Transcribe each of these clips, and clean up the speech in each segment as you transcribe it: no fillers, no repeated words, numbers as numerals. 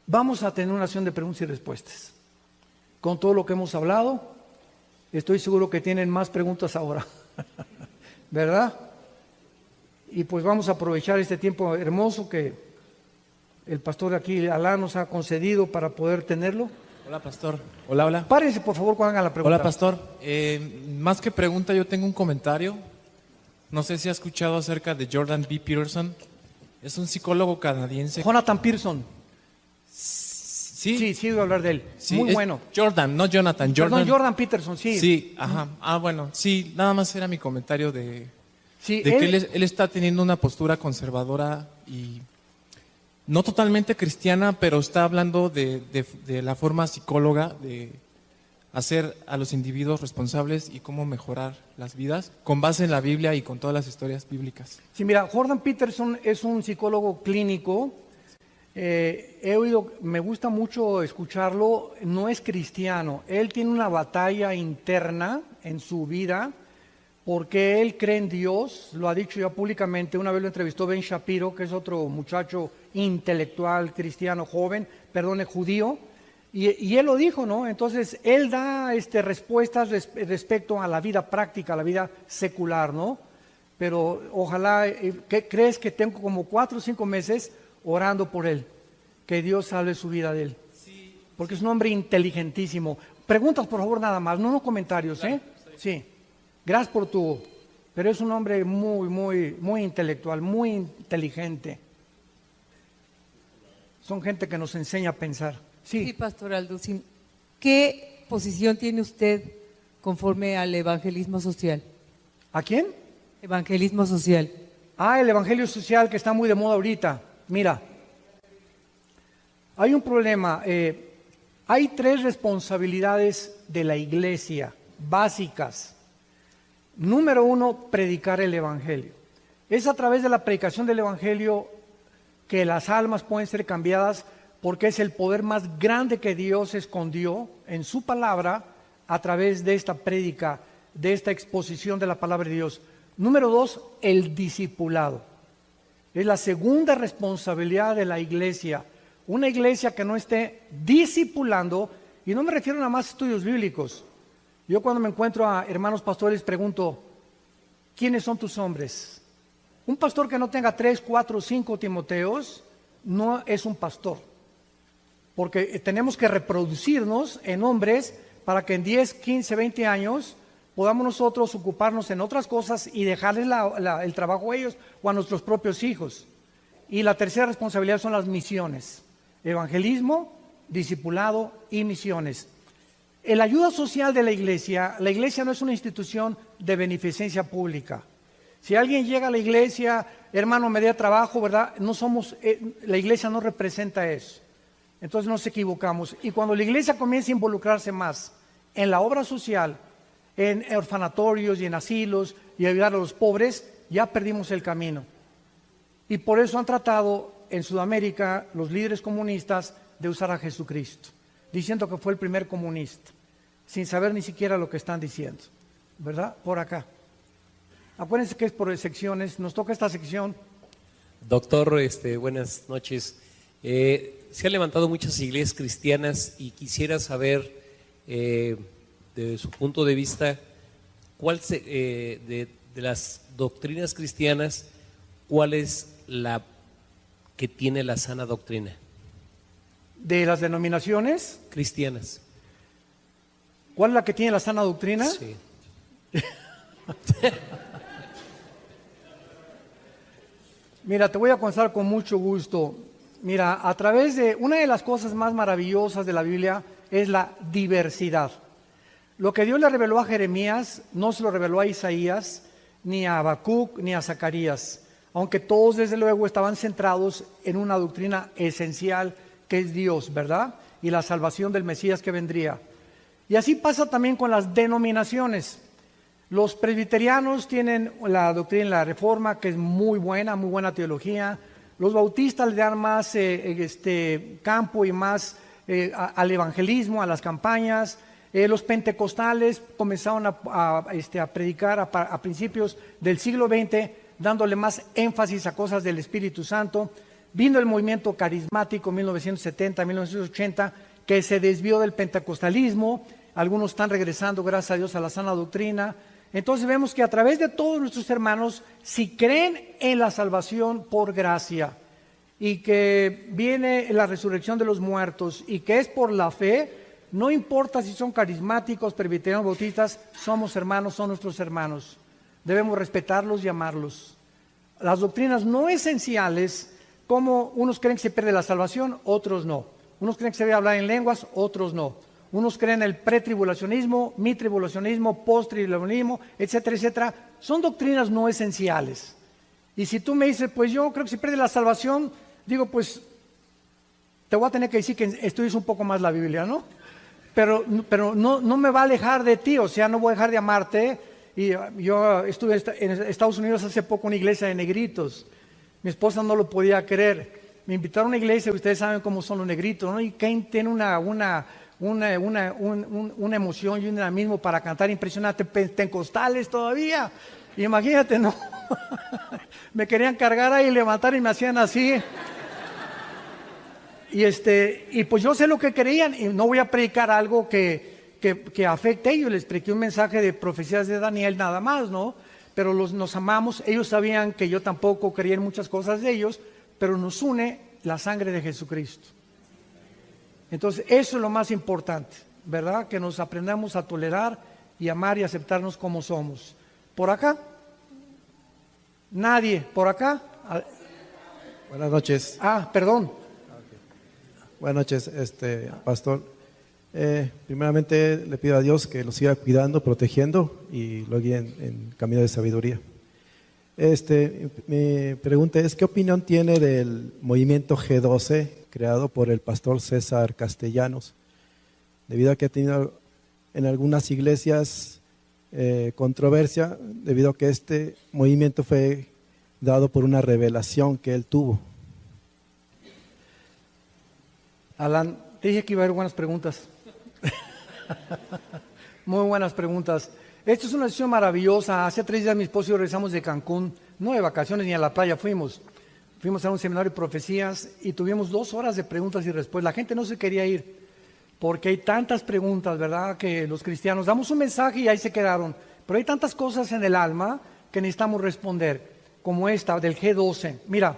Vamos a tener una sesión de preguntas y respuestas. Con todo lo que hemos hablado, estoy seguro que tienen más preguntas ahora, ¿verdad? Y pues vamos a aprovechar este tiempo hermoso que el pastor aquí, Alá, nos ha concedido para poder tenerlo. Hola, pastor. Hola, hola. Párense, por favor, cuando hagan la pregunta. Hola, pastor. Más que pregunta, yo tengo un comentario. No sé si ha escuchado acerca de Jordan B. Peterson. Es un psicólogo canadiense. Jonathan Pearson. Sí, Sí, voy a hablar de él. sí, Muy es bueno. Jordan, no Jonathan. Jordan. Perdón, Jordan Peterson, sí. Sí, ajá. Ah, bueno, sí, nada más era mi comentario de Sí, que él está teniendo una postura conservadora y no totalmente cristiana, pero está hablando de la forma psicóloga de hacer a los individuos responsables y cómo mejorar las vidas con base en la Biblia y con todas las historias bíblicas. Sí, mira, Jordan Peterson es un psicólogo clínico. He oído, me gusta mucho escucharlo, no es cristiano. Él tiene una batalla interna en su vida porque él cree en Dios, lo ha dicho ya públicamente. Una vez lo entrevistó Ben Shapiro, que es otro muchacho intelectual cristiano joven, judío, y él lo dijo, ¿no? Entonces, él da respuestas respecto a la vida práctica, a la vida secular, ¿no? Pero ojalá, ¿qué crees? Que tengo como 4 o 5 meses orando por él, que Dios salve su vida de él, porque es un hombre inteligentísimo. Preguntas, por favor, nada más, no comentarios, ¿eh? Sí. Gracias por pero es un hombre muy intelectual, muy inteligente. Son gente que nos enseña a pensar. Sí, Pastor Alducín, ¿qué posición tiene usted conforme al evangelismo social? ¿A quién? Evangelismo social. El evangelio social que está muy de moda ahorita. Mira, hay un problema. Hay 3 responsabilidades de la iglesia básicas. Número 1, predicar el evangelio. Es a través de la predicación del evangelio que las almas pueden ser cambiadas, porque es el poder más grande que Dios escondió en su palabra a través de esta prédica, de esta exposición de la palabra de Dios. Número 2, el discipulado. Es la segunda responsabilidad de la iglesia. Una iglesia que no esté discipulando, y no me refiero nada más a estudios bíblicos. Yo cuando me encuentro a hermanos pastores pregunto, ¿quiénes son tus hombres? Un pastor que no tenga 3, 4, 5 Timoteos no es un pastor, porque tenemos que reproducirnos en hombres para que en 10, 15, 20 años podamos nosotros ocuparnos en otras cosas y dejarles el trabajo a ellos o a nuestros propios hijos. Y la tercera responsabilidad son las misiones: evangelismo, discipulado y misiones. En la ayuda social de la iglesia no es una institución de beneficencia pública. Si alguien llega a la iglesia, hermano, me da trabajo, ¿verdad? No somos, la iglesia no representa eso. Entonces nos equivocamos. Y cuando la iglesia comienza a involucrarse más en la obra social, en orfanatorios y en asilos y ayudar a los pobres, ya perdimos el camino. Y por eso han tratado en Sudamérica los líderes comunistas de usar a Jesucristo, diciendo que fue el primer comunista, sin saber ni siquiera lo que están diciendo, ¿verdad? Por acá. Acuérdense que es por secciones, nos toca esta sección. Doctor, buenas noches. Se han levantado muchas iglesias cristianas y quisiera saber, de su punto de vista, de las doctrinas cristianas, ¿cuál es la que tiene la sana doctrina? ¿De las denominaciones cristianas. ¿Cuál es la que tiene la sana doctrina? Sí. Mira, te voy a contar con mucho gusto. Mira, a través de una de las cosas más maravillosas de la Biblia es la diversidad. Lo que Dios le reveló a Jeremías no se lo reveló a Isaías, ni a Habacuc, ni a Zacarías, aunque todos desde luego estaban centrados en una doctrina esencial que es Dios, ¿verdad? Y la salvación del Mesías que vendría. Y así pasa también con las denominaciones. Los presbiterianos tienen la doctrina de la Reforma, que es muy buena teología. Los bautistas le dan más campo y más al evangelismo, a las campañas. Los pentecostales comenzaron a predicar a principios del siglo XX, dándole más énfasis a cosas del Espíritu Santo. Vino el movimiento carismático 1970, 1980, que se desvió del pentecostalismo. Algunos están regresando, gracias a Dios, a la sana doctrina. Entonces vemos que a través de todos nuestros hermanos, si creen en la salvación por gracia y que viene la resurrección de los muertos y que es por la fe, no importa si son carismáticos, presbiterianos, bautistas, somos hermanos, son nuestros hermanos. Debemos respetarlos y amarlos. Las doctrinas no esenciales, como unos creen que se pierde la salvación, otros no. Unos creen que se debe hablar en lenguas, otros no. Unos creen el pretribulacionismo, mitribulacionismo, posttribulacionismo, etcétera, etcétera. Son doctrinas no esenciales. Y si tú me dices, pues yo creo que se pierde la salvación, digo, pues te voy a tener que decir que estudies un poco más la Biblia, ¿no? Pero no me va a alejar de ti, o sea, no voy a dejar de amarte. Y yo estuve en Estados Unidos hace poco en una iglesia de negritos. Mi esposa no lo podía creer. Me invitaron a una iglesia, ustedes saben cómo son los negritos, ¿no? Y Kane tiene una emoción y un dinamismo para cantar impresionante, pentecostales todavía. Imagínate, ¿no? Me querían cargar ahí, levantar y me hacían así. Y pues yo sé lo que querían y no voy a predicar algo que afecte a ellos. Les prediqué un mensaje de profecías de Daniel nada más, ¿no? Pero nos amamos. Ellos sabían que yo tampoco creía en muchas cosas de ellos, pero nos une la sangre de Jesucristo. Entonces eso es lo más importante, ¿verdad? Que nos aprendamos a tolerar y amar y aceptarnos como somos. ¿Por acá? ¿Nadie? ¿Por acá? Buenas noches. Perdón. Buenas noches, pastor. Primeramente le pido a Dios que lo siga cuidando, protegiendo y lo guíe en camino de sabiduría. Mi pregunta es, ¿qué opinión tiene del movimiento G12 creado por el pastor César Castellanos? Debido a que ha tenido en algunas iglesias controversia, debido a que este movimiento fue dado por una revelación que él tuvo. Alan, te dije que iba a haber buenas preguntas. Muy buenas preguntas. Esto es una decisión maravillosa. Hace 3 días mi esposo y yo regresamos de Cancún, no de vacaciones ni a la playa, fuimos a un seminario de profecías y tuvimos 2 horas de preguntas y respuestas. La gente no se quería ir porque hay tantas preguntas, ¿verdad? Que los cristianos damos un mensaje y ahí se quedaron, pero hay tantas cosas en el alma que necesitamos responder, como esta del G12. Mira,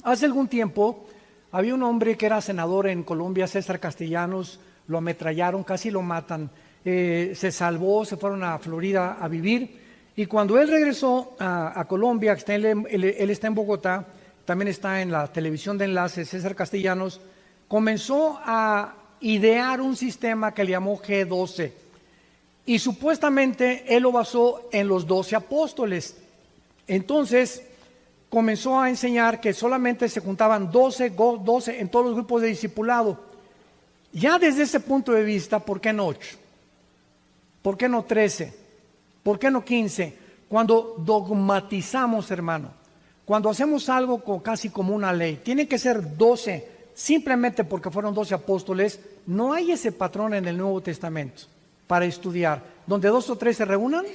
hace algún tiempo había un hombre que era senador en Colombia, César Castellanos, lo ametrallaron, casi lo matan. Se salvó, se fueron a Florida a vivir y cuando él regresó a Colombia, él está en Bogotá, también está en la televisión de enlaces, César Castellanos, comenzó a idear un sistema que le llamó G12 y supuestamente él lo basó en los 12 apóstoles. Entonces comenzó a enseñar que solamente se juntaban 12 en todos los grupos de discipulado. Ya desde ese punto de vista, ¿por qué no 8? ¿Por qué no 13? ¿Por qué no 15? Cuando dogmatizamos, hermano, cuando hacemos algo casi como una ley, tiene que ser 12, simplemente porque fueron 12 apóstoles. No hay ese patrón en el Nuevo Testamento para estudiar. Donde 2 o 3 se reúnan,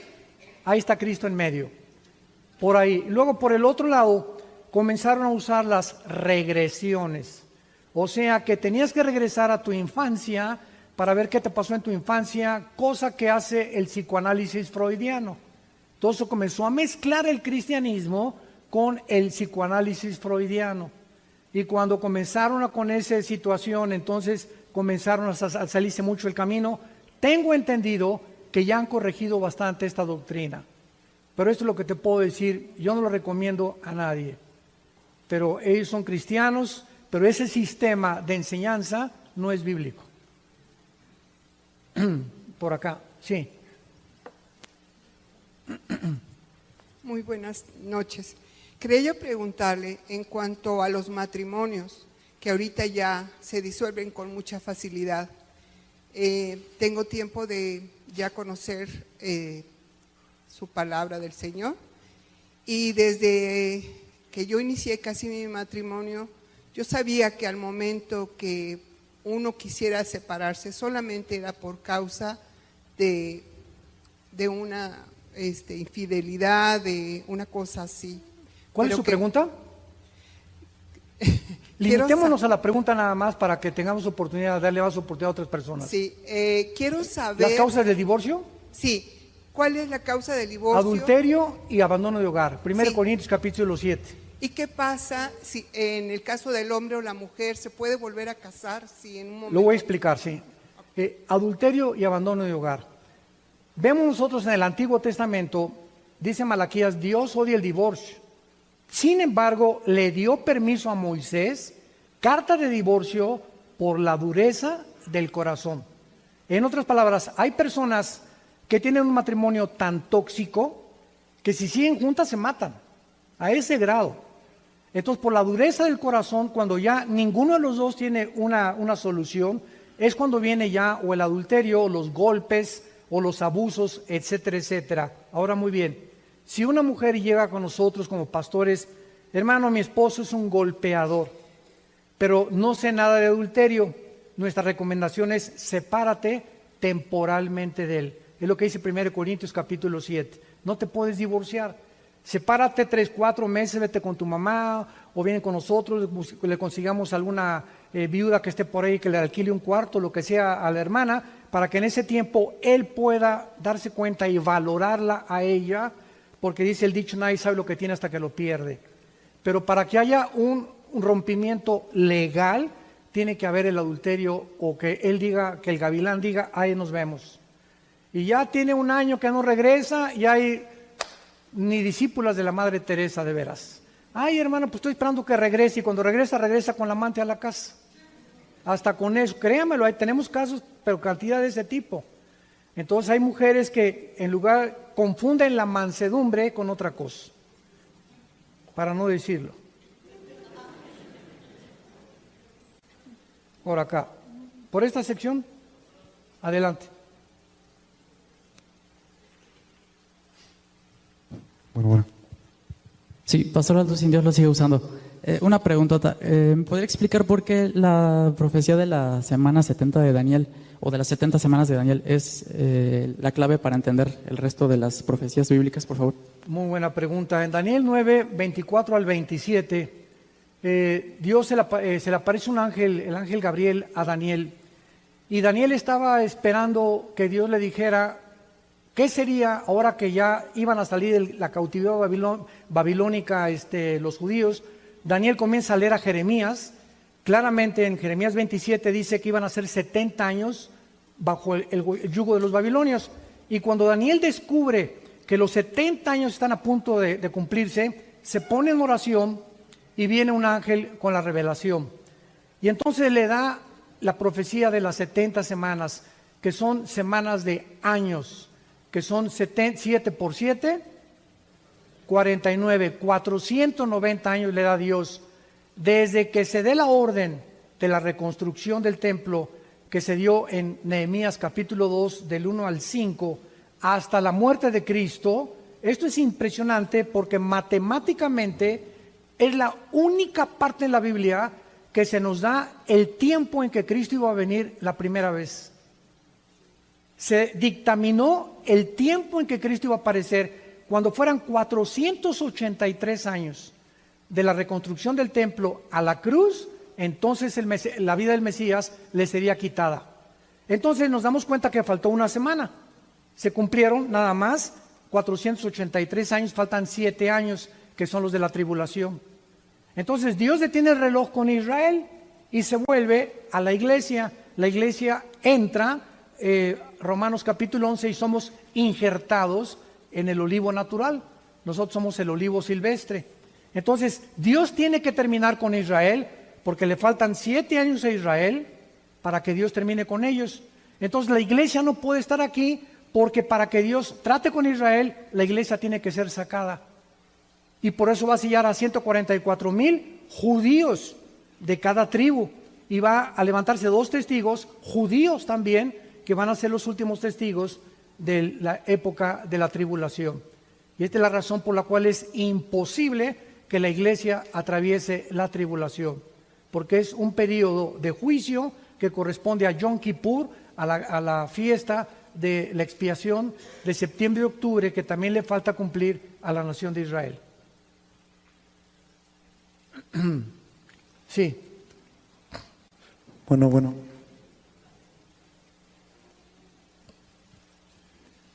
ahí está Cristo en medio. Por ahí. Luego, por el otro lado, comenzaron a usar las regresiones. O sea que tenías que regresar a tu infancia para ver qué te pasó en tu infancia, cosa que hace el psicoanálisis freudiano. Todo eso comenzó a mezclar el cristianismo con el psicoanálisis freudiano. Y cuando comenzaron con esa situación, entonces comenzaron a salirse mucho el camino. Tengo entendido que ya han corregido bastante esta doctrina. Pero esto es lo que te puedo decir, yo no lo recomiendo a nadie. Pero ellos son cristianos, pero ese sistema de enseñanza no es bíblico. Por acá, sí. Muy buenas noches. Quería yo preguntarle en cuanto a los matrimonios, que ahorita ya se disuelven con mucha facilidad. Tengo tiempo de ya conocer su palabra del Señor y desde que yo inicié casi mi matrimonio, yo sabía que al momento que uno quisiera separarse solamente era por causa de una infidelidad, de una cosa así. ¿Cuál es su pregunta? Limitémonos a la pregunta nada más para que tengamos oportunidad de darle más oportunidad a otras personas. Sí, quiero saber. ¿Las causas del divorcio? Sí, ¿cuál es la causa del divorcio? Adulterio y abandono de hogar. 1 Sí. Corintios capítulo 7. ¿Y qué pasa si en el caso del hombre o la mujer se puede volver a casar si en un momento... Lo voy a explicar, sí. Adulterio y abandono de hogar. Vemos nosotros en el Antiguo Testamento, dice Malaquías, Dios odia el divorcio. Sin embargo, le dio permiso a Moisés, carta de divorcio, por la dureza del corazón. En otras palabras, hay personas que tienen un matrimonio tan tóxico que si siguen juntas se matan, a ese grado. Entonces, por la dureza del corazón, cuando ya ninguno de los dos tiene una solución, es cuando viene ya o el adulterio, o los golpes, o los abusos, etcétera, etcétera. Ahora, muy bien, si una mujer llega con nosotros como pastores, hermano, mi esposo es un golpeador, pero no sé nada de adulterio, nuestra recomendación es sepárate temporalmente de él. Es lo que dice 1 Corintios capítulo 7. No te puedes divorciar. Sepárate 3, 4 meses, vete con tu mamá o viene con nosotros, le consigamos alguna viuda que esté por ahí que le alquile un cuarto, lo que sea a la hermana, para que en ese tiempo él pueda darse cuenta y valorarla a ella, porque dice el dicho, nadie sabe lo que tiene hasta que lo pierde. Pero para que haya un rompimiento legal, tiene que haber el adulterio o que él diga, que el gavilán diga, ahí nos vemos. Y ya tiene un año que no regresa y hay ni discípulas de la Madre Teresa de veras. Ay, hermano, pues estoy esperando que regrese y cuando regresa, regresa con la amante a la casa. Hasta con eso, créamelo, tenemos casos, pero cantidad de ese tipo. Entonces hay mujeres que en lugar confunden la mansedumbre con otra cosa, para no decirlo. Por acá, por esta sección, adelante. Bueno. Sí, Pastor Alducín, Dios lo sigue usando. Una preguntota. ¿Me podría explicar por qué la profecía de la semana 70 de Daniel, o de las 70 semanas de Daniel, es la clave para entender el resto de las profecías bíblicas, por favor? Muy buena pregunta. En Daniel 9, 24 al 27, Dios se le aparece un ángel, el ángel Gabriel, a Daniel. Y Daniel estaba esperando que Dios le dijera qué sería ahora que ya iban a salir de la cautividad babilónica los judíos. Daniel comienza a leer a Jeremías. Claramente en Jeremías 27 dice que iban a ser 70 años bajo el yugo de los babilonios. Y cuando Daniel descubre que los 70 años están a punto de cumplirse, se pone en oración y viene un ángel con la revelación. Y entonces le da la profecía de las 70 semanas, que son semanas de años, que son 7 por 7, 49, 490 años le da Dios, desde que se dé la orden de la reconstrucción del templo, que se dio en Nehemías capítulo 2, del 1 al 5, hasta la muerte de Cristo. Esto es impresionante porque matemáticamente es la única parte en la Biblia que se nos da el tiempo en que Cristo iba a venir la primera vez. Se dictaminó el tiempo en que Cristo iba a aparecer cuando fueran 483 años de la reconstrucción del templo a la cruz. Entonces la vida del Mesías le sería quitada. Entonces nos damos cuenta que faltó una semana. Se cumplieron nada más 483 años, faltan 7 años que son los de la tribulación. Entonces Dios detiene el reloj con Israel y se vuelve a la iglesia. La iglesia entra, Romanos capítulo 11, y somos injertados en el olivo natural. Nosotros somos el olivo silvestre. Entonces Dios tiene que terminar con Israel porque le faltan 7 años a Israel para que Dios termine con ellos. Entonces la iglesia no puede estar aquí porque para que Dios trate con Israel, la iglesia tiene que ser sacada. Y por eso va a sellar a 144,000 judíos de cada tribu. Y va a levantarse 2 testigos, judíos también, que van a ser los últimos testigos de la época de la tribulación. Y esta es la razón por la cual es imposible que la iglesia atraviese la tribulación, porque es un periodo de juicio que corresponde a Yom Kippur, a la fiesta de la expiación de septiembre y octubre, que también le falta cumplir a la nación de Israel. Sí. Bueno.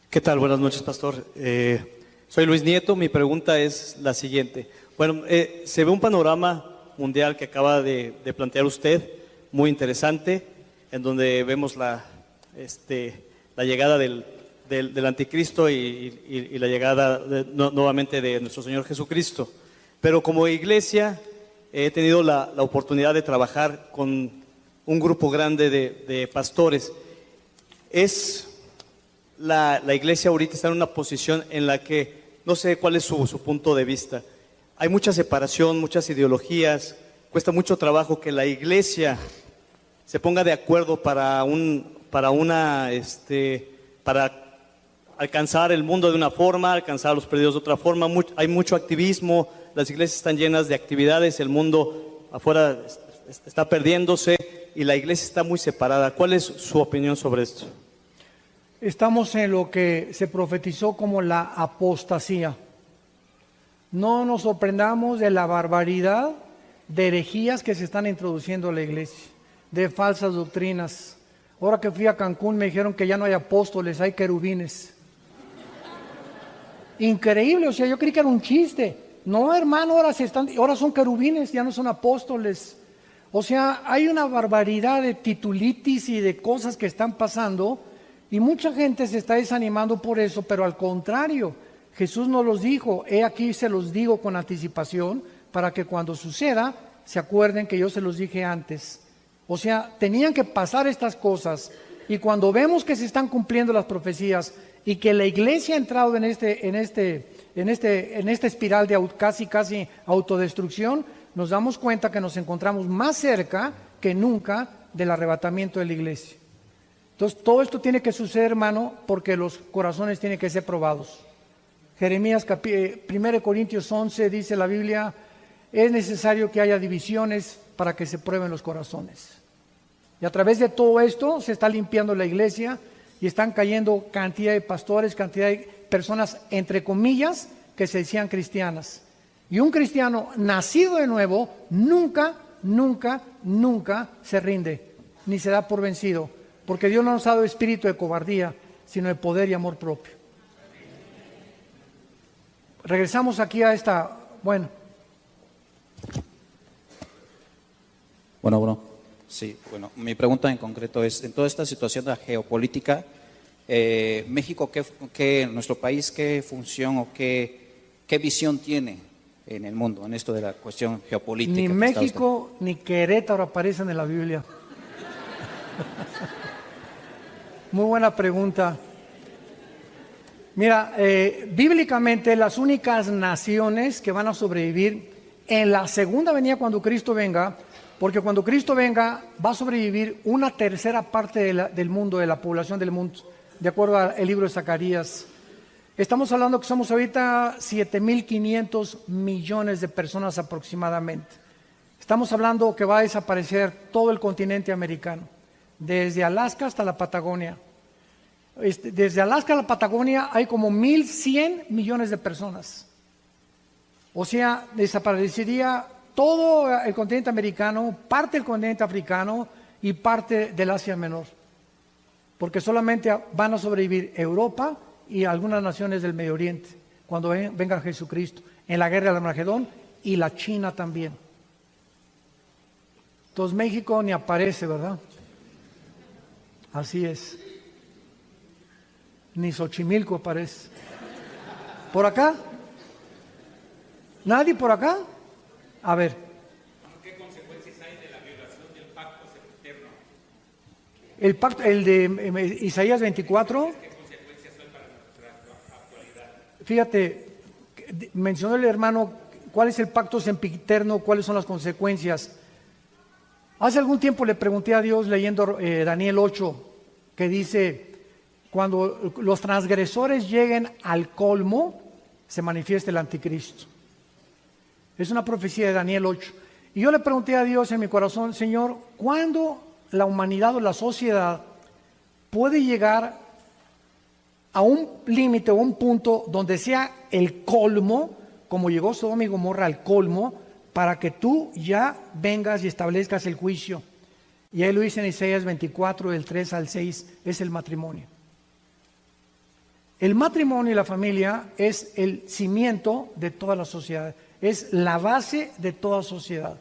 ¿Qué tal? Buenas noches, pastor. Soy Luis Nieto. Mi pregunta es la siguiente. Bueno, se ve un panorama mundial que acaba de plantear usted, muy interesante, en donde vemos la llegada del anticristo y la llegada nuevamente de nuestro Señor Jesucristo. Pero como iglesia he tenido la oportunidad de trabajar con un grupo grande de pastores. La iglesia ahorita está en una posición en la que no sé cuál es su punto de vista. Hay mucha separación, muchas ideologías, cuesta mucho trabajo que la iglesia se ponga de acuerdo para alcanzar el mundo de una forma, alcanzar a los perdidos de otra forma. Hay mucho activismo, las iglesias están llenas de actividades, el mundo afuera está perdiéndose y la iglesia está muy separada. ¿Cuál es su opinión sobre esto? Estamos en lo que se profetizó como la apostasía. No nos sorprendamos de la barbaridad de herejías que se están introduciendo en la iglesia, de falsas doctrinas. Ahora que fui a Cancún me dijeron que ya no hay apóstoles, hay querubines. Increíble, o sea, yo creí que era un chiste. No, hermano, ahora son querubines, ya no son apóstoles. O sea, hay una barbaridad de titulitis y de cosas que están pasando y mucha gente se está desanimando por eso, pero al contrario, Jesús nos los dijo, he aquí se los digo con anticipación para que cuando suceda se acuerden que yo se los dije antes. O sea, tenían que pasar estas cosas y cuando vemos que se están cumpliendo las profecías y que la iglesia ha entrado en esta espiral de casi autodestrucción, nos damos cuenta que nos encontramos más cerca que nunca del arrebatamiento de la iglesia. Entonces, todo esto tiene que suceder, hermano, porque los corazones tienen que ser probados. Jeremías 1 Corintios 11 dice la Biblia, es necesario que haya divisiones para que se prueben los corazones. Y a través de todo esto se está limpiando la iglesia y están cayendo cantidad de pastores, cantidad de personas, entre comillas, que se decían cristianas. Y un cristiano nacido de nuevo nunca se rinde, ni se da por vencido, porque Dios no nos ha dado espíritu de cobardía, sino de poder y amor propio. Regresamos aquí a esta, Bueno, sí, mi pregunta en concreto es, en toda esta situación de geopolítica, México, nuestro país, ¿qué función o qué visión tiene en el mundo, en esto de la cuestión geopolítica? Ni México ni Querétaro aparecen en la Biblia. Muy buena pregunta. Mira, bíblicamente las únicas naciones que van a sobrevivir en la segunda venida cuando Cristo venga, porque cuando Cristo venga va a sobrevivir una tercera parte del mundo, de la población del mundo, de acuerdo al libro de Zacarías. Estamos hablando que somos ahorita 7.500 millones de personas aproximadamente. Estamos hablando que va a desaparecer todo el continente americano, desde Alaska hasta la Patagonia. Desde Alaska a la Patagonia hay como 1.100 millones de personas. O sea, desaparecería todo el continente americano, parte del continente africano y parte del Asia Menor. Porque solamente van a sobrevivir Europa y algunas naciones del Medio Oriente cuando venga Jesucristo, en la guerra del Armagedón y la China también. Entonces México ni aparece, ¿verdad? Así es. Ni Xochimilco aparece. ¿Por acá? ¿Nadie por acá? A ver. ¿Qué consecuencias hay de la violación del pacto eterno? El pacto, el de Isaías 24. ¿Qué consecuencias son para nuestra actualidad? Fíjate, mencionó el hermano cuál es el pacto sempiterno, cuáles son las consecuencias. Hace algún tiempo le pregunté a Dios leyendo Daniel 8, que dice, cuando los transgresores lleguen al colmo, se manifiesta el anticristo. Es una profecía de Daniel 8. Y yo le pregunté a Dios en mi corazón, Señor, ¿cuándo la humanidad o la sociedad puede llegar a un límite o un punto donde sea el colmo, como llegó Sodoma y Gomorra al colmo, para que tú ya vengas y establezcas el juicio? Y ahí lo dice en Isaías 24, del 3 al 6, es el matrimonio. El matrimonio y la familia es el cimiento de toda la sociedad, es la base de toda sociedad.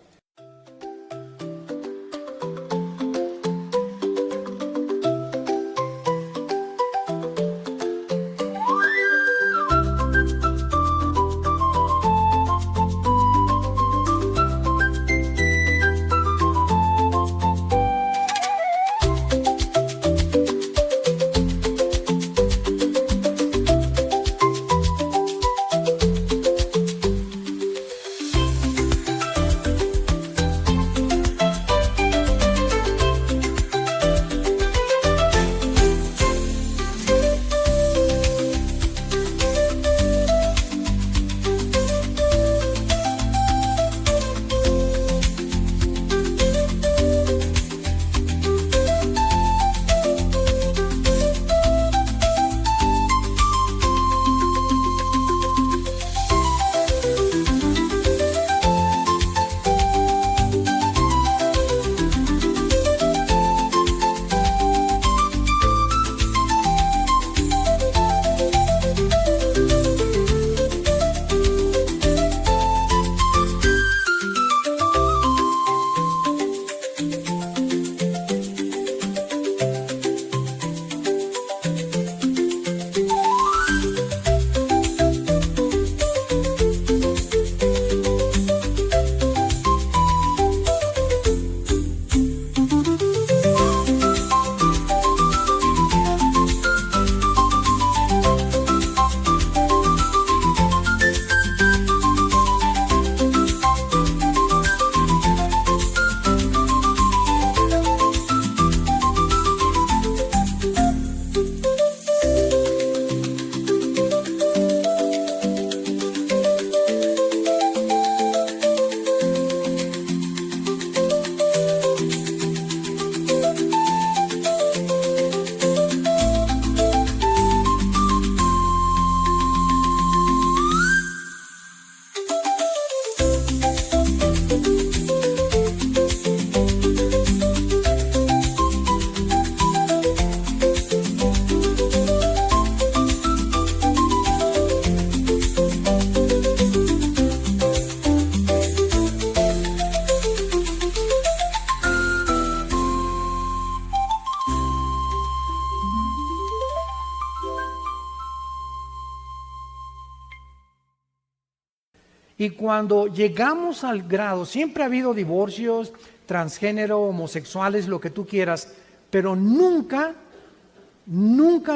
Y cuando llegamos al grado, siempre ha habido divorcios, transgénero, homosexuales, lo que tú quieras, pero nunca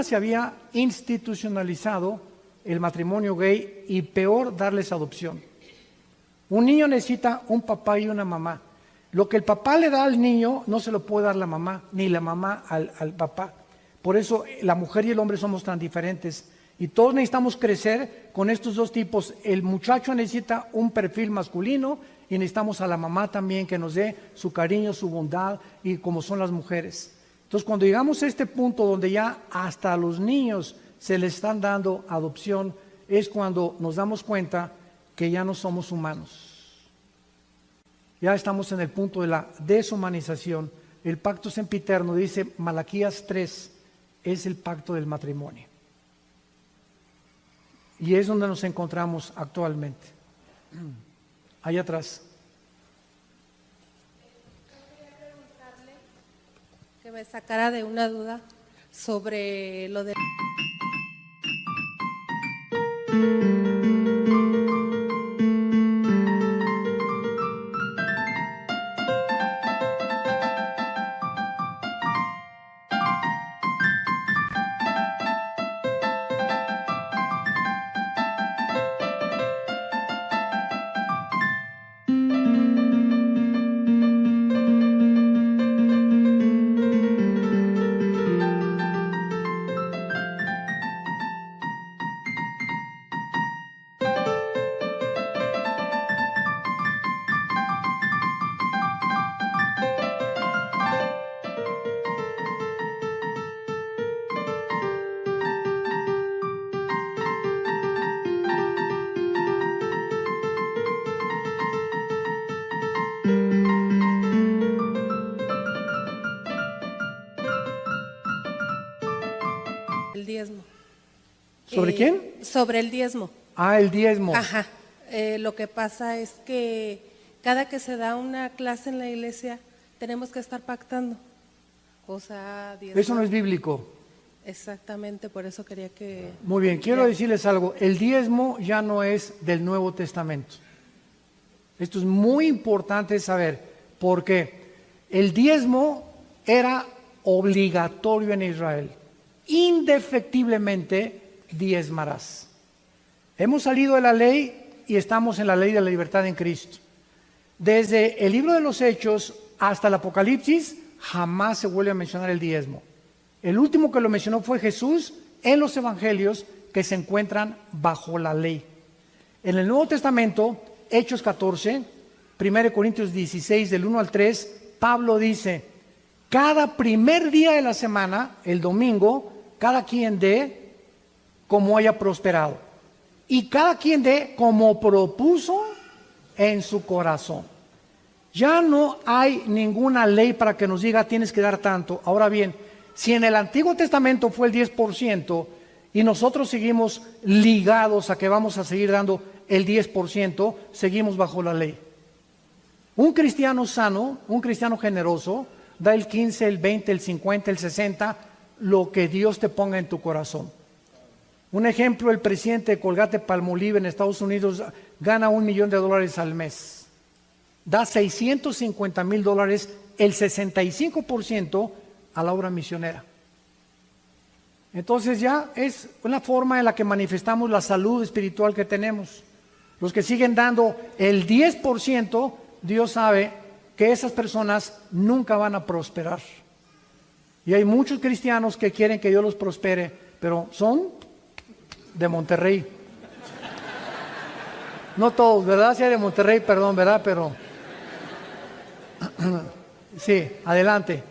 se había institucionalizado el matrimonio gay y peor, darles adopción. Un niño necesita un papá y una mamá. Lo que el papá le da al niño no se lo puede dar la mamá, ni la mamá al papá. Por eso la mujer y el hombre somos tan diferentes. Y todos necesitamos crecer con estos dos tipos. El muchacho necesita un perfil masculino y necesitamos a la mamá también que nos dé su cariño, su bondad y como son las mujeres. Entonces cuando llegamos a este punto donde ya hasta a los niños se les están dando adopción, es cuando nos damos cuenta que ya no somos humanos. Ya estamos en el punto de la deshumanización. El pacto sempiterno, dice Malaquías 3, es el pacto del matrimonio. Y es donde nos encontramos actualmente. Allá atrás. Quería preguntarle que me sacara de una duda sobre lo de... el diezmo. ¿Sobre quién? Sobre el diezmo. Ah, el diezmo. Ajá. Lo que pasa es que cada que se da una clase en la iglesia tenemos que estar pactando. O sea, Eso no es bíblico. Exactamente, por eso quería que... Muy bien, quiero decirles algo. El diezmo ya no es del Nuevo Testamento. Esto es muy importante saber, porque el diezmo era obligatorio en Israel. Indefectiblemente diezmarás. Hemos salido de la ley y estamos en la ley de la libertad en Cristo. Desde el libro de los Hechos hasta el Apocalipsis, jamás se vuelve a mencionar el diezmo. El último que lo mencionó fue Jesús en los evangelios que se encuentran bajo la ley. En el Nuevo Testamento, Hechos 14, 1 Corintios 16, del 1 al 3, Pablo dice: cada primer día de la semana, el domingo, cada quien dé como haya prosperado. Y cada quien dé como propuso en su corazón. Ya no hay ninguna ley para que nos diga tienes que dar tanto. Ahora bien, si en el Antiguo Testamento fue el 10% y nosotros seguimos ligados a que vamos a seguir dando el 10%, seguimos bajo la ley. Un cristiano sano, un cristiano generoso, da el 15, el 20, el 50, el 60, lo que Dios te ponga en tu corazón. Un ejemplo, el presidente de Colgate-Palmolive en Estados Unidos gana $1 millón al mes. Da $650,000, el 65% a la obra misionera. Entonces ya es una forma en la que manifestamos la salud espiritual que tenemos. Los que siguen dando el 10%, Dios sabe que esas personas nunca van a prosperar. Y hay muchos cristianos que quieren que Dios los prospere, pero son de Monterrey. No todos, ¿verdad? Sí hay de Monterrey, perdón, ¿verdad? Pero sí, adelante.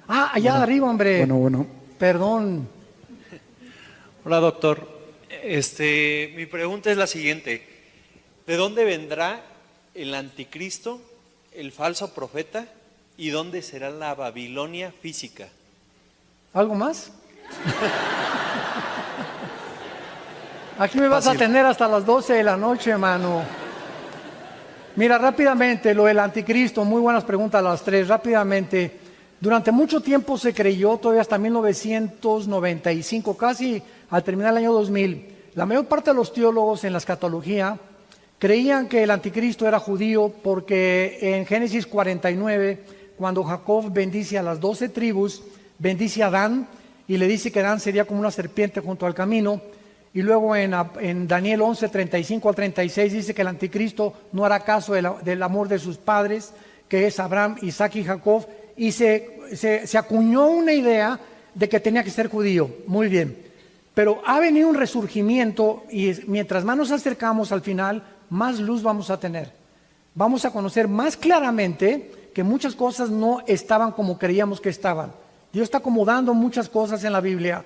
Ah, allá bueno, arriba, hombre. Bueno. Perdón. Hola, doctor. Mi pregunta es la siguiente. ¿De dónde vendrá el anticristo, el falso profeta, y dónde será la Babilonia física? ¿Algo más? Aquí me vas a tener hasta las 12 de la noche, hermano. Mira, rápidamente, lo del anticristo, muy buenas preguntas las tres, rápidamente. Durante mucho tiempo se creyó, todavía hasta 1995, casi al terminar el año 2000, la mayor parte de los teólogos en la escatología creían que el anticristo era judío porque en Génesis 49, cuando Jacob bendice a las 12 tribus, bendice a Adán y le dice que Adán sería como una serpiente junto al camino. Y luego en Daniel 11, 35 al 36 dice que el anticristo no hará caso del amor de sus padres, que es Abraham, Isaac y Jacob, y se acuñó una idea de que tenía que ser judío. Muy bien, pero ha venido un resurgimiento y mientras más nos acercamos al final, más luz vamos a tener. Vamos a conocer más claramente que muchas cosas no estaban como creíamos que estaban. Dios está acomodando muchas cosas en la Biblia.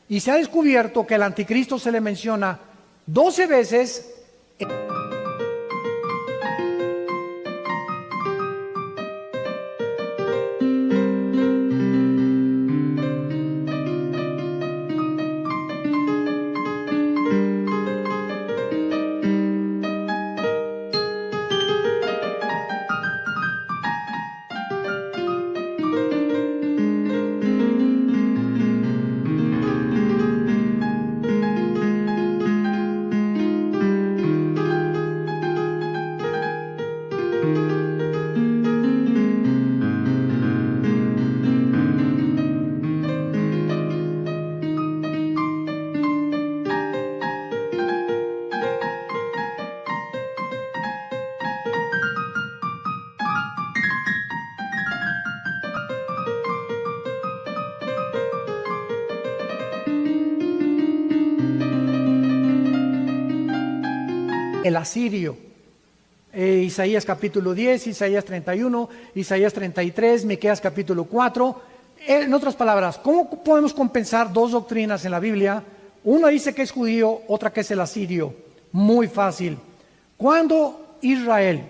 Y se ha descubierto que al anticristo se le menciona 12 veces. El asirio, Isaías capítulo 10, Isaías 31, Isaías 33, Miqueas capítulo 4. En otras palabras, ¿cómo podemos compensar dos doctrinas en la Biblia? Una dice que es judío, otra que es el asirio. Muy fácil. Cuando Israel,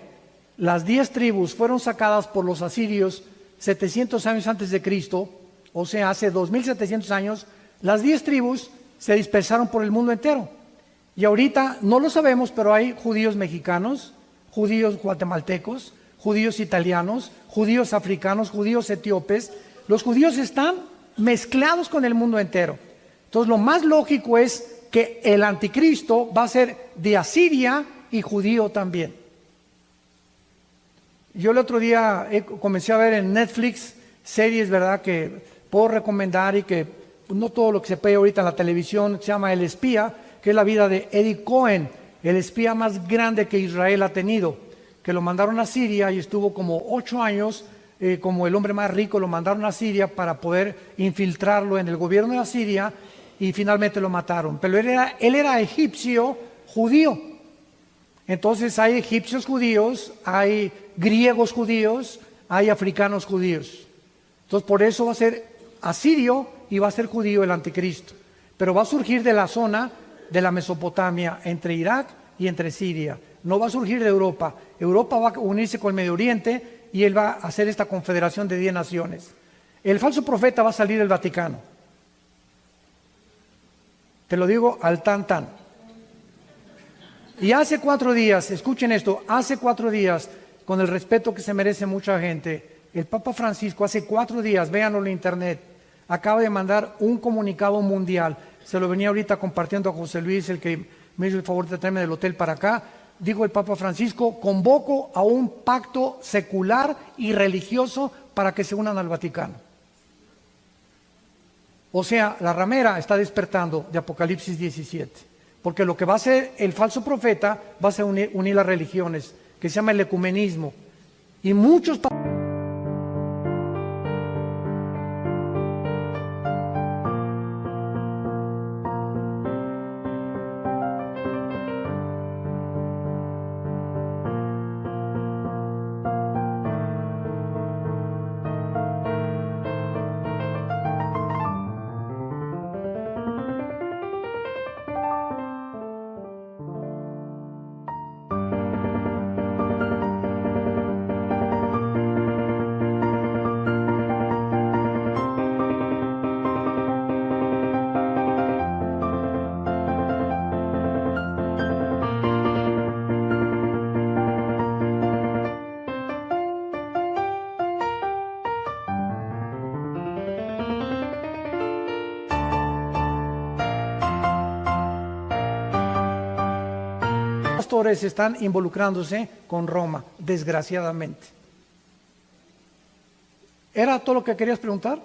las 10 tribus fueron sacadas por los asirios 700 años antes de Cristo, o sea, hace 2700 años, las 10 tribus se dispersaron por el mundo entero. Y ahorita no lo sabemos, pero hay judíos mexicanos, judíos guatemaltecos, judíos italianos, judíos africanos, judíos etíopes. Los judíos están mezclados con el mundo entero. Entonces lo más lógico es que el anticristo va a ser de Asiria y judío también. Yo el otro día comencé a ver en Netflix series, ¿verdad?, que puedo recomendar y que no todo lo que se ve ahorita en la televisión, se llama El Espía, que es la vida de Eddie Cohen, el espía más grande que Israel ha tenido, que lo mandaron a Siria y estuvo como 8 años como el hombre más rico, lo mandaron a Siria para poder infiltrarlo en el gobierno de Siria y finalmente lo mataron. Pero él era egipcio judío. Entonces hay egipcios judíos, hay griegos judíos, hay africanos judíos. Entonces por eso va a ser asirio y va a ser judío el anticristo. Pero va a surgir de la zona de la Mesopotamia, entre Irak y entre Siria. No va a surgir de Europa. Europa va a unirse con el Medio Oriente y él va a hacer esta confederación de 10 naciones. El falso profeta va a salir del Vaticano. Te lo digo al tan tan. Y hace 4 días, escuchen esto, hace 4 días, con el respeto que se merece mucha gente, el Papa Francisco hace 4 días, véanlo en internet, acaba de mandar un comunicado mundial. Se lo venía ahorita compartiendo a José Luis, el que me hizo el favor de traerme del hotel para acá. Dijo el Papa Francisco: convoco a un pacto secular y religioso para que se unan al Vaticano. O sea, la ramera está despertando de Apocalipsis 17, porque lo que va a hacer el falso profeta va a ser unir las religiones, que se llama el ecumenismo. Y muchos pastores están involucrándose con Roma, desgraciadamente. ¿Era todo lo que querías preguntar?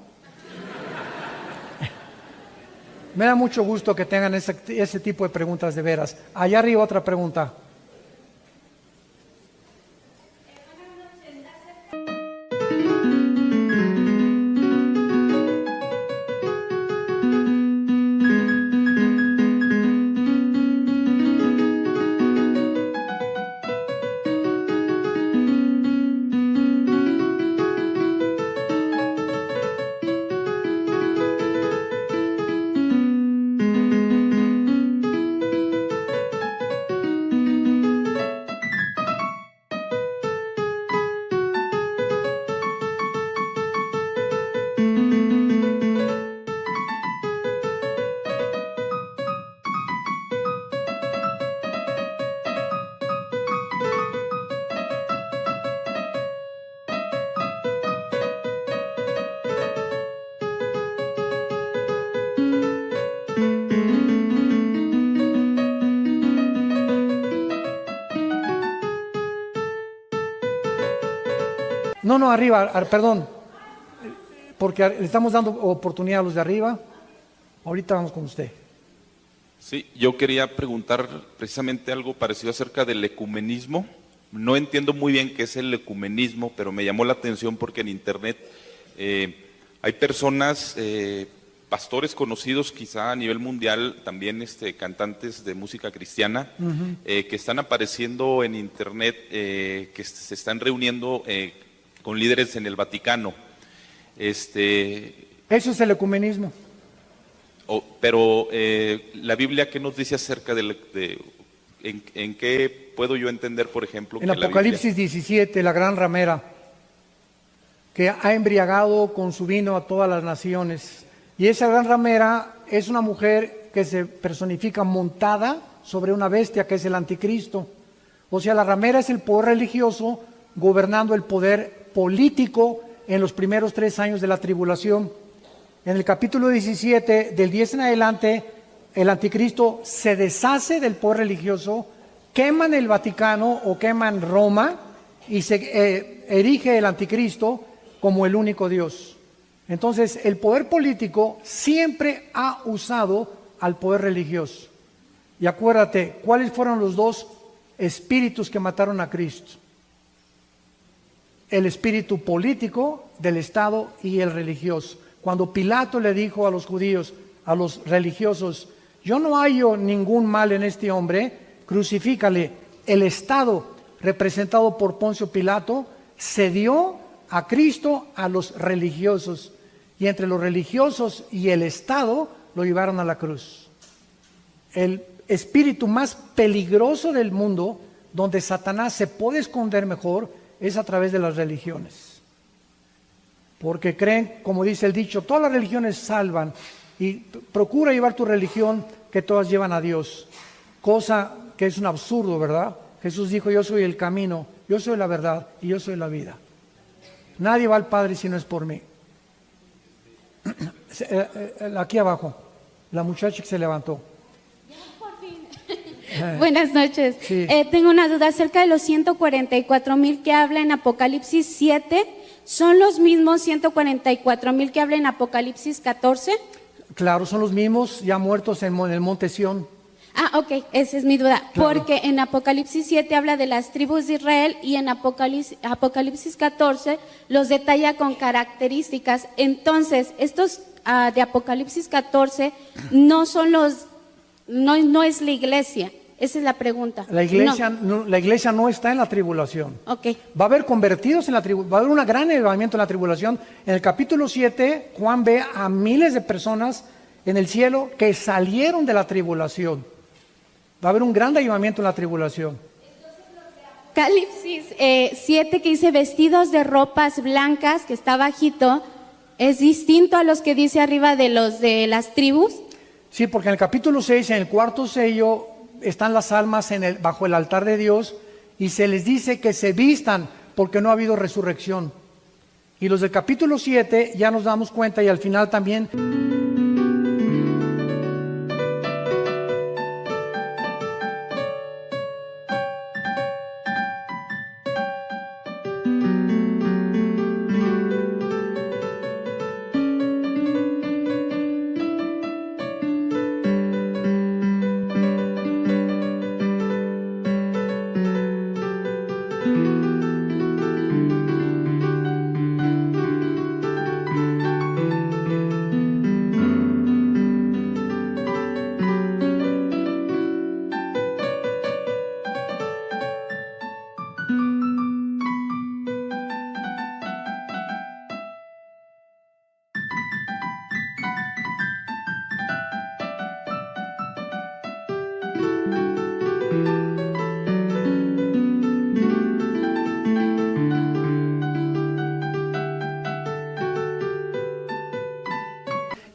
Me da mucho gusto que tengan ese tipo de preguntas, de veras. Allá arriba otra pregunta. No, arriba, perdón, porque le estamos dando oportunidad a los de arriba. Ahorita vamos con usted. Sí, yo quería preguntar precisamente algo parecido acerca del ecumenismo. No entiendo muy bien qué es el ecumenismo, pero me llamó la atención porque en internet hay personas, pastores conocidos quizá a nivel mundial, también cantantes de música cristiana, que están apareciendo en internet, que se están reuniendo con líderes en el Vaticano. Eso es el ecumenismo. Pero la Biblia, ¿qué nos dice acerca en qué puedo yo entender, por ejemplo? En Apocalipsis 17, la gran ramera, que ha embriagado con su vino a todas las naciones. Y esa gran ramera es una mujer que se personifica montada sobre una bestia, que es el anticristo. O sea, la ramera es el poder religioso gobernando el poder político en los primeros 3 años de la tribulación. En el capítulo 17, del 10 en adelante, el anticristo se deshace del poder religioso, queman el Vaticano o queman Roma y se erige el anticristo como el único Dios. Entonces, el poder político siempre ha usado al poder religioso. Y acuérdate, ¿cuáles fueron los 2 espíritus que mataron a Cristo? El espíritu político del Estado y el religioso. Cuando Pilato le dijo a los judíos, a los religiosos, yo no hallo ningún mal en este hombre, crucifícale. El Estado, representado por Poncio Pilato, cedió a Cristo a los religiosos. Y entre los religiosos y el Estado lo llevaron a la cruz. El espíritu más peligroso del mundo, donde Satanás se puede esconder mejor, es a través de las religiones. Porque creen, como dice el dicho, todas las religiones salvan, y procura llevar tu religión que todas llevan a Dios. Cosa que es un absurdo, ¿verdad? Jesús dijo, yo soy el camino, yo soy la verdad y yo soy la vida. Nadie va al Padre si no es por mí. Aquí abajo, la muchacha que se levantó. Buenas noches. Sí. Tengo una duda acerca de los 144,000 que habla en Apocalipsis 7. ¿Son los mismos 144,000 que habla en Apocalipsis 14? Claro, son los mismos ya muertos en el monte Sión. Ah, ok, esa es mi duda. Claro. Porque en Apocalipsis 7 habla de las tribus de Israel y en Apocalipsis 14 los detalla con características. Entonces, estos de Apocalipsis 14 no son no es la iglesia. Esa es la pregunta. La iglesia no está en la tribulación. Ok. Va a haber convertidos en la tribulación, va a haber un gran avivamiento en la tribulación. En el capítulo 7, Juan ve a miles de personas en el cielo que salieron de la tribulación. Va a haber un gran avivamiento en la tribulación. Apocalipsis 7 que dice vestidos de ropas blancas, que está bajito, ¿es distinto a los que dice arriba de los de las tribus? Sí, porque en el capítulo 6, en el cuarto sello, están las almas bajo el altar de Dios y se les dice que se vistan porque no ha habido resurrección. Y los del capítulo 7 ya nos damos cuenta y al final también...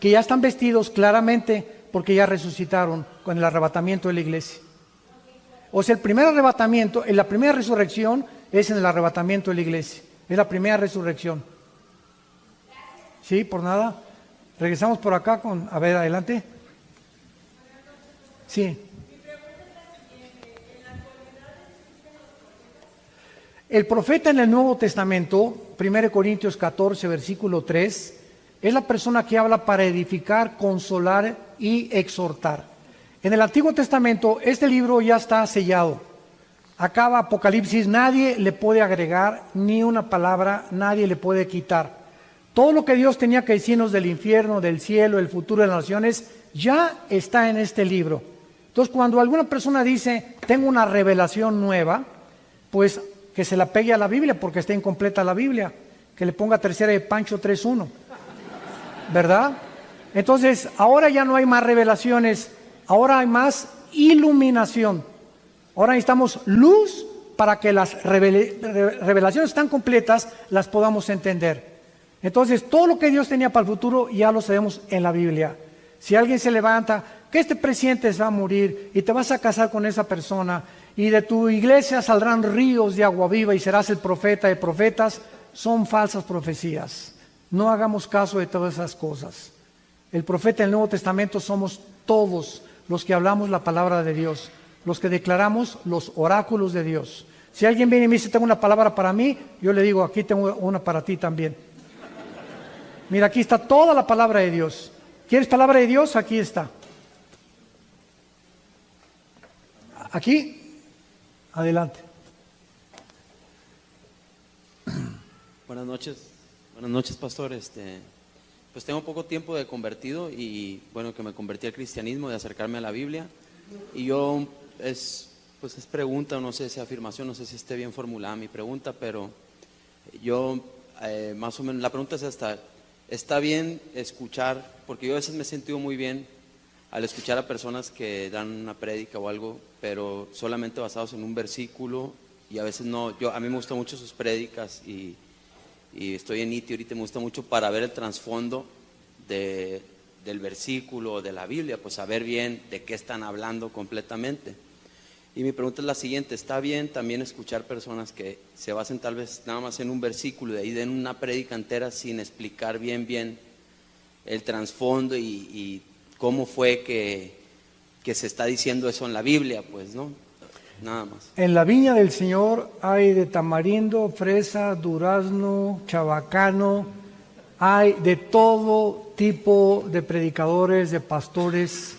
que ya están vestidos claramente porque ya resucitaron con el arrebatamiento de la iglesia. O sea, el primer arrebatamiento, la primera resurrección es en el arrebatamiento de la iglesia. Es la primera resurrección. Sí, por nada. Regresamos por acá con... A ver, adelante. Sí. El profeta en el Nuevo Testamento, 1 Corintios 14, versículo 3, es la persona que habla para edificar, consolar y exhortar. En el Antiguo Testamento, este libro ya está sellado. Acaba Apocalipsis, nadie le puede agregar ni una palabra, nadie le puede quitar. Todo lo que Dios tenía que decirnos del infierno, del cielo, el futuro de las naciones, ya está en este libro. Entonces, cuando alguna persona dice, tengo una revelación nueva, pues que se la pegue a la Biblia, porque está incompleta la Biblia. Que le ponga tercera de Pancho 3.1. ¿Verdad? Entonces, ahora ya no hay más revelaciones, ahora hay más iluminación. Ahora necesitamos luz para que las revelaciones tan completas las podamos entender. Entonces, todo lo que Dios tenía para el futuro ya lo sabemos en la Biblia. Si alguien se levanta que este presidente se va a morir y te vas a casar con esa persona y de tu iglesia saldrán ríos de agua viva y serás el profeta de profetas, son falsas profecías. No hagamos caso de todas esas cosas. El profeta del Nuevo Testamento somos todos los que hablamos la palabra de Dios, los que declaramos los oráculos de Dios. Si alguien viene y me dice, tengo una palabra para mí, yo le digo, aquí tengo una para ti también. Mira, aquí está toda la palabra de Dios. ¿Quieres palabra de Dios? Aquí está. Aquí, adelante. Buenas noches, pastor. Pues tengo poco tiempo de convertido y bueno, que me convertí al cristianismo, de acercarme a la Biblia. Y yo, es pregunta, no sé si afirmación, no sé si esté bien formulada mi pregunta, pero yo, más o menos, la pregunta es esta: ¿está bien escuchar? Porque yo a veces me he sentido muy bien al escuchar a personas que dan una prédica o algo, pero solamente basados en un versículo, y a veces no. A mí me gustan mucho sus prédicas y estoy en ITI ahorita, me gusta mucho para ver el trasfondo del versículo de la Biblia, pues saber bien de qué están hablando completamente. Y mi pregunta es la siguiente: ¿está bien también escuchar personas que se basen tal vez nada más en un versículo y de ahí den una prédica entera sin explicar bien el trasfondo y cómo fue que se está diciendo eso en la Biblia? Pues no, nada más. En la viña del Señor hay de tamarindo, fresa, durazno, chabacano, hay de todo tipo de predicadores, de pastores,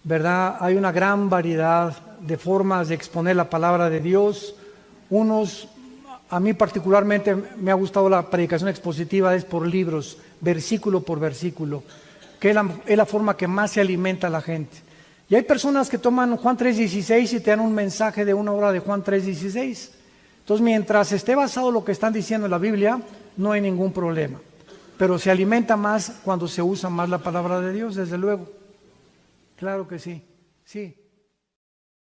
¿verdad? Hay una gran variedad de formas de exponer la palabra de Dios. A mí particularmente me ha gustado la predicación expositiva, es por libros, versículo por versículo, que es la forma que más se alimenta a la gente. Y hay personas que toman Juan 3:16 y te dan un mensaje de 1 hora de Juan 3:16. Entonces, mientras esté basado lo que están diciendo en la Biblia, no hay ningún problema. Pero se alimenta más cuando se usa más la palabra de Dios, desde luego. Claro que sí, sí.